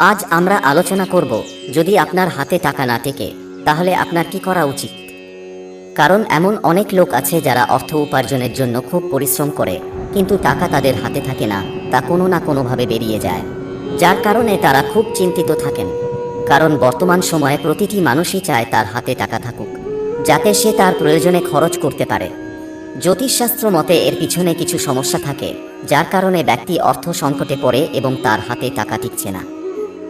আজ আমরা আলোচনা করব, যদি আপনার হাতে টাকা না থেকে তাহলে আপনার কি করা উচিত। কারণ এমন অনেক লোক আছে যারা অর্থ উপার্জনের জন্য খুব পরিশ্রম করে, কিন্তু টাকা তাদের হাতে থাকে না, তা কোনো না কোনোভাবে বেরিয়ে যায়, যার কারণে তারা খুব চিন্তিত থাকেন। কারণ বর্তমান সময়ে প্রতিটি মানুষই চায় তার হাতে টাকা থাকুক, যাতে সে তার প্রয়োজনে খরচ করতে পারে। জ্যোতিষশাস্ত্র মতে এর পিছনে কিছু সমস্যা থাকে, যার কারণে ব্যক্তি অর্থ সংকটে পড়ে এবং তার হাতে টাকা টিকছে না।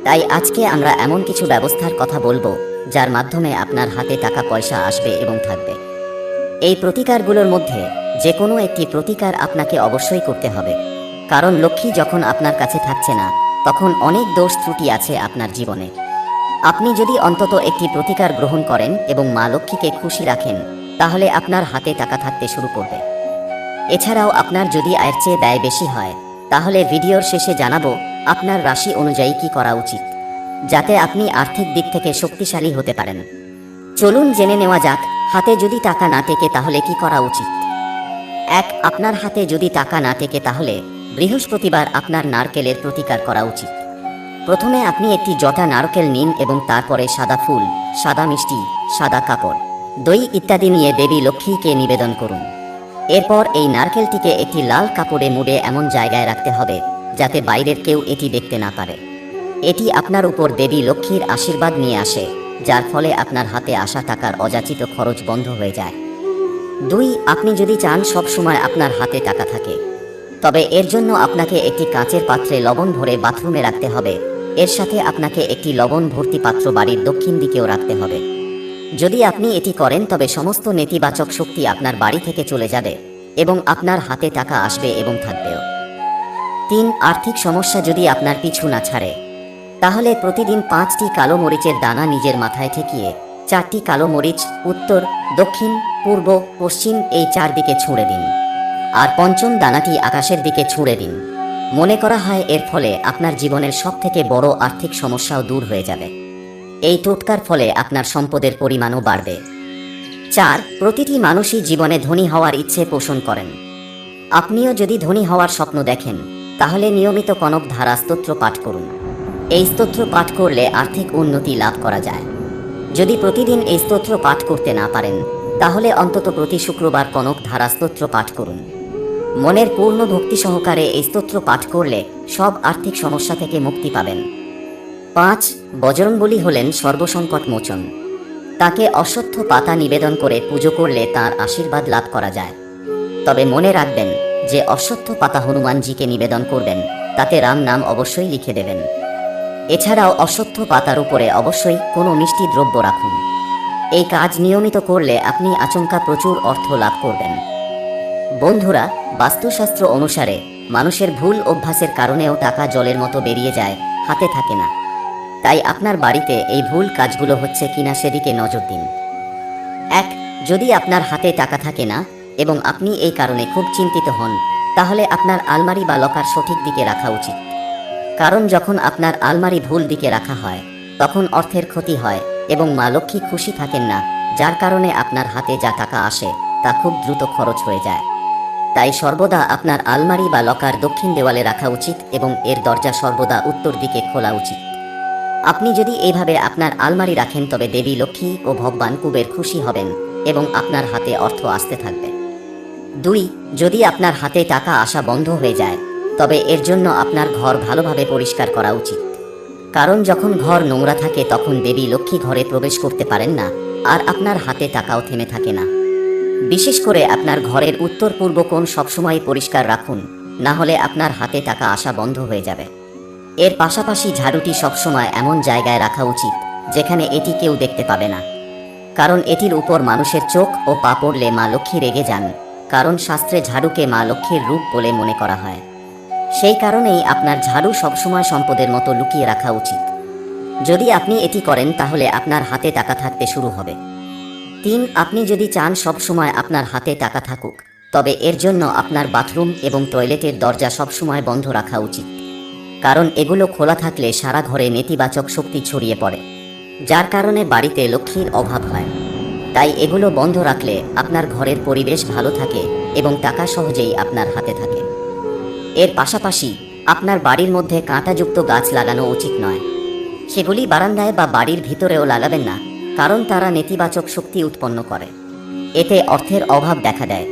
তাই আজকে আমরা এমন কিছু ব্যবস্থার কথা বলবো, যার মাধ্যমে আপনার হাতে টাকা পয়সা আসবে এবং থাকবে। এই প্রতিকারগুলোর মধ্যে যে কোনো একটি প্রতিকার আপনাকে অবশ্যই করতে হবে, কারণ লক্ষ্মী যখন আপনার কাছে থাকছে না, তখন অনেক দোষ ত্রুটি আছে আপনার জীবনে। আপনি যদি অন্তত একটি প্রতিকার গ্রহণ করেন এবং মা লক্ষ্মীকে খুশি রাখেন, তাহলে আপনার হাতে টাকা থাকতে শুরু করবে। এছাড়াও আপনার যদি আয়ের চেয়ে ব্যয় বেশি হয়, তাহলে ভিডিওর শেষে জানাবো আপনার রাশি অনুযায়ী কি করা উচিত, যাতে আপনি আর্থিক দিক থেকে শক্তিশালী হতে পারেন। চলুন জেনে নেওয়া যাক, হাতে যদি টাকা না থেকে তাহলে কি করা উচিত। 1. আপনার হাতে যদি টাকা না থেকে তাহলে বৃহস্পতিবার আপনার নারকেলের প্রতিকার করা উচিত। প্রথমে আপনি একটি জটা নারকেল নিন এবং তারপরে সাদা ফুল, সাদা মিষ্টি, সাদা কাপড়, দই ইত্যাদি নিয়ে দেবী লক্ষ্মীকে নিবেদন করুন। এরপর এই নারকেলটিকে একটি লাল কাপড়ে মুড়ে এমন জায়গায় রাখতে হবে যাতে বাইরের কেউ এটি দেখতে না পারে। এটি আপনার উপর দেবী লক্ষ্মীর আশীর্বাদ নিয়ে আসে, যার ফলে আপনার হাতে আসা টাকার অযাচিত খরচ বন্ধ হয়ে যায়। 2. আপনি যদি চান সব সময় আপনার হাতে টাকা থাকে, তবে এর জন্য আপনাকে একটি কাঁচের পাত্রে লবণ ভরে বাথরুমে রাখতে হবে। এর সাথে আপনাকে একটি লবণ ভর্তি পাত্র বাড়ির দক্ষিণ দিকেও রাখতে হবে। যদি আপনি এটি করেন তবে সমস্ত নেতিবাচক শক্তি আপনার বাড়ি থেকে চলে যাবে এবং আপনার হাতে টাকা আসবে এবং থাকবেও। 3. আর্থিক সমস্যা যদি আপনার পিছু না ছাড়ে, তাহলে প্রতিদিন 5টি কালো মরিচের দানা নিজের মাথায় ঠেকিয়ে 4টি কালো মরিচ উত্তর, দক্ষিণ, পূর্ব, পশ্চিম এই 4 দিকে ছুঁড়ে দিন, আর পঞ্চম দানাটি আকাশের দিকে ছুঁড়ে দিন। মনে করা হয় এর ফলে আপনার জীবনের সবথেকে বড় আর্থিক সমস্যাও দূর হয়ে যাবে। এই টোটকার ফলে আপনার সম্পদের পরিমাণও বাড়বে। 4. প্রতিটি মানুষই জীবনে ধনী হওয়ার ইচ্ছে পোষণ করেন। আপনিও যদি ধনী হওয়ার স্বপ্ন দেখেন, তাহলে নিয়মিত কনক ধারা স্তোত্র পাঠ করুন। এই স্তোত্র পাঠ করলে আর্থিক উন্নতি লাভ করা যায়। যদি প্রতিদিন এই স্তোত্র পাঠ করতে না পারেন, তাহলে অন্তত প্রতি শুক্রবার কনক ধারা স্তোত্র পাঠ করুন। মনের পূর্ণ ভক্তি সহকারে এই স্তোত্র পাঠ করলে সব আর্থিক সমস্যা থেকে মুক্তি পাবেন। 5. বজরংবলী হলেন সর্বসংকট মোচন। তাকে অশ্বত্থ পাতা নিবেদন করে পুজো করলে তার আশীর্বাদ লাভ করা যায়। তবে মনে রাখবেন যে অশ্বত্থ পাতা হনুমানজিকে নিবেদন করবেন, তাতে রাম নাম অবশ্যই লিখে দেবেন। এছাড়াও অশ্বত্থ পাতার উপরে অবশ্যই কোনো মিষ্টি দ্রব্য রাখুন। এই কাজ নিয়মিত করলে আপনি আচমকা প্রচুর অর্থ লাভ করবেন। বন্ধুরা, বাস্তুশাস্ত্র অনুসারে মানুষের ভুল অভ্যাসের কারণেও টাকা জলের মতো বেরিয়ে যায়, হাতে থাকে না। তাই আপনার বাড়িতে এই ভুল কাজগুলো হচ্ছে কিনা সেদিকে নজর দিন। 1. যদি আপনার হাতে টাকা থাকে না এবং আপনি এই কারণে খুব চিন্তিত হন, তাহলে আপনার আলমারি বা লকার সঠিক দিকে রাখা উচিত। কারণ যখন আপনার আলমারি ভুল দিকে রাখা হয়, তখন অর্থের ক্ষতি হয় এবং মা লক্ষ্মী খুশি থাকেন না, যার কারণে আপনার হাতে যা টাকা আসে তা খুব দ্রুত খরচ হয়ে যায়। তাই সর্বদা আপনার আলমারি বা লকার দক্ষিণ দেওয়ালে রাখা উচিত এবং এর দরজা সর্বদা উত্তর দিকে খোলা উচিত। আপনি যদি এইভাবে আপনার আলমারি রাখেন, তবে দেবী লক্ষ্মী ও ভগবান কুবের খুশি হবেন এবং আপনার হাতে অর্থ আসতে থাকবে। 2. যদি আপনার হাতে টাকা আসা বন্ধ হয়ে যায়, তবে এর জন্য আপনার ঘর ভালোভাবে পরিষ্কার করা উচিত। কারণ যখন ঘর নোংরা থাকে তখন দেবী লক্ষ্মী ঘরে প্রবেশ করতে পারেন না, আর আপনার হাতে টাকাও থেমে থাকে না। বিশেষ করে আপনার ঘরের উত্তর পূর্ব কোণ সবসময় পরিষ্কার রাখুন, না হলে আপনার হাতে টাকা আসা বন্ধ হয়ে যাবে। এর পাশাপাশি ঝাড়ুটি সবসময় এমন জায়গায় রাখা উচিত যেখানে এটি কেউ দেখতে পাবে না, কারণ এটির উপর মানুষের চোখ ও পা পড়লে মা লক্ষ্মী রেগে যান, কারণ শাস্ত্রে ঝাড়ুকে মা লক্ষ্মীর রূপ বলে মনে করা হয়। সেই কারণেই আপনার ঝাড়ু সবসময় সম্পদের মতো লুকিয়ে রাখা উচিত। যদি আপনি এটি করেন, তাহলে আপনার হাতে টাকা থাকতে শুরু হবে। 3. আপনি যদি চান সবসময় আপনার হাতে টাকা থাকুক, তবে এর জন্য আপনার বাথরুম এবং টয়লেটের দরজা সবসময় বন্ধ রাখা উচিত। কারণ এগুলো খোলা থাকলে সারা ঘরে নেতিবাচক শক্তি ছড়িয়ে পড়ে, যার কারণে বাড়িতে লক্ষ্মীর অভাব হয়। তাই এগুলো বন্ধ রাখলে আপনার ঘরের পরিবেশ ভালো থাকে এবং টাকা সহজেই আপনার হাতে থাকে। এর পাশাপাশি আপনার বাড়ির মধ্যে কাঁটাযুক্ত গাছ লাগানো উচিত নয়, সেগুলি বারান্দায় বা বাড়ির ভিতরেও লাগাবেন না, কারণ তারা নেতিবাচক শক্তি উৎপন্ন করে। এতে অর্থের অভাব দেখা দেয়।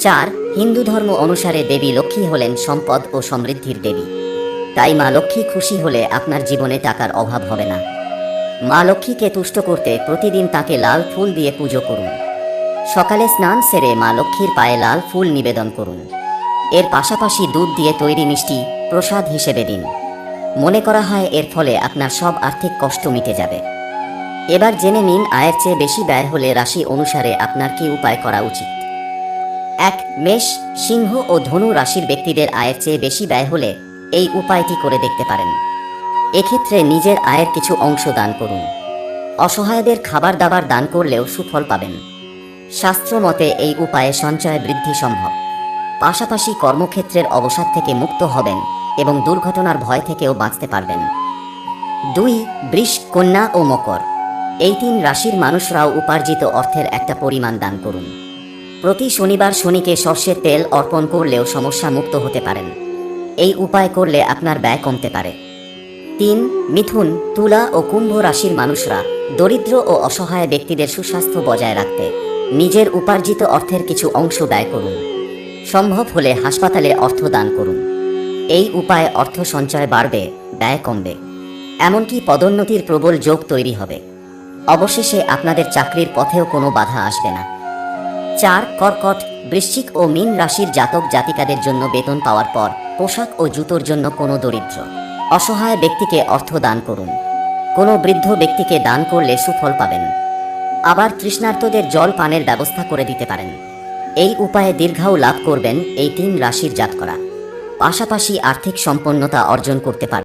4. হিন্দু ধর্ম অনুসারে দেবী লক্ষ্মী হলেন সম্পদ ও সমৃদ্ধির দেবী। তাই মা লক্ষ্মী খুশি হলে আপনার জীবনে টাকার অভাব হবে না। মা লক্ষ্মীকে তুষ্ট করতে প্রতিদিন তাকে লাল ফুল দিয়ে পুজো করুন। সকালে স্নান সেরে মা লক্ষ্মীর পায়ে লাল ফুল নিবেদন করুন। এর পাশাপাশি দুধ দিয়ে তৈরি মিষ্টি প্রসাদ হিসেবে দিন। মনে করা হয় এর ফলে আপনার সব আর্থিক কষ্ট মিটে যাবে। এবার জেনে নিন আয়ের চেয়ে বেশি ব্যয় হলে রাশি অনুসারে আপনার কি উপায় করা উচিত। 1. মেষ, সিংহ ও ধনু রাশির ব্যক্তিদের আয়ের চেয়ে বেশি ব্যয় হলে এই উপায়টি করে দেখতে পারেন। এক্ষেত্রে নিজের আয়ের কিছু অংশ দান করুন। অসহায়দের খাবার দাবার দান করলেও সুফল পাবেন। শাস্ত্র মতে এই উপায়ে সঞ্চয় বৃদ্ধি সম্ভব। পাশাপাশি কর্মক্ষেত্রের অবসাদ থেকে মুক্ত হবেন এবং দুর্ঘটনার ভয় থেকেও বাঁচতে পারবেন। 2. বৃষ, কন্যা ও মকর এই 3 রাশির মানুষরাও উপার্জিত অর্থের একটা পরিমাণ দান করুন। প্রতি শনিবার শনিকে সর্ষের তেল অর্পণ করলেও সমস্যা মুক্ত হতে পারেন। এই উপায় করলে আপনার ব্যয় কমতে পারে। 3. মিথুন, তুলা ও কুম্ভ রাশির মানুষরা দরিদ্র ও অসহায় ব্যক্তিদের সুস্বাস্থ্য বজায় রাখতে নিজের উপার্জিত অর্থের কিছু অংশ ব্যয় করুন। সম্ভব হলে হাসপাতালে অর্থ দান করুন। এই উপায়ে অর্থ সঞ্চয় বাড়বে, ব্যয় কমবে, এমনকি পদোন্নতির প্রবল যোগ তৈরি হবে। অবশেষে আপনাদের চাকরির পথেও কোনো বাধা আসবে না। 4. কর্কট, বৃশ্চিক ও মীন রাশির জাতক জাতিকাদের জন্য বেতন পাওয়ার পর পোশাক ও জুতোর জন্য কোনো দরিদ্র অসহায় ব্যক্তিকে অর্থ দান করুন। কোনো বৃদ্ধ ব্যক্তিকে দান করলে সুফল পাবেন। আবার তৃষ্ণার্তদের জল পানের ব্যবস্থা করে দিতে পারেন। এই উপায়ে দীর্ঘায়ু লাভ করবেন এই 3 রাশির জাতকরা। পাশাপাশি আর্থিক সম্পন্নতা অর্জন করতে পারবেন।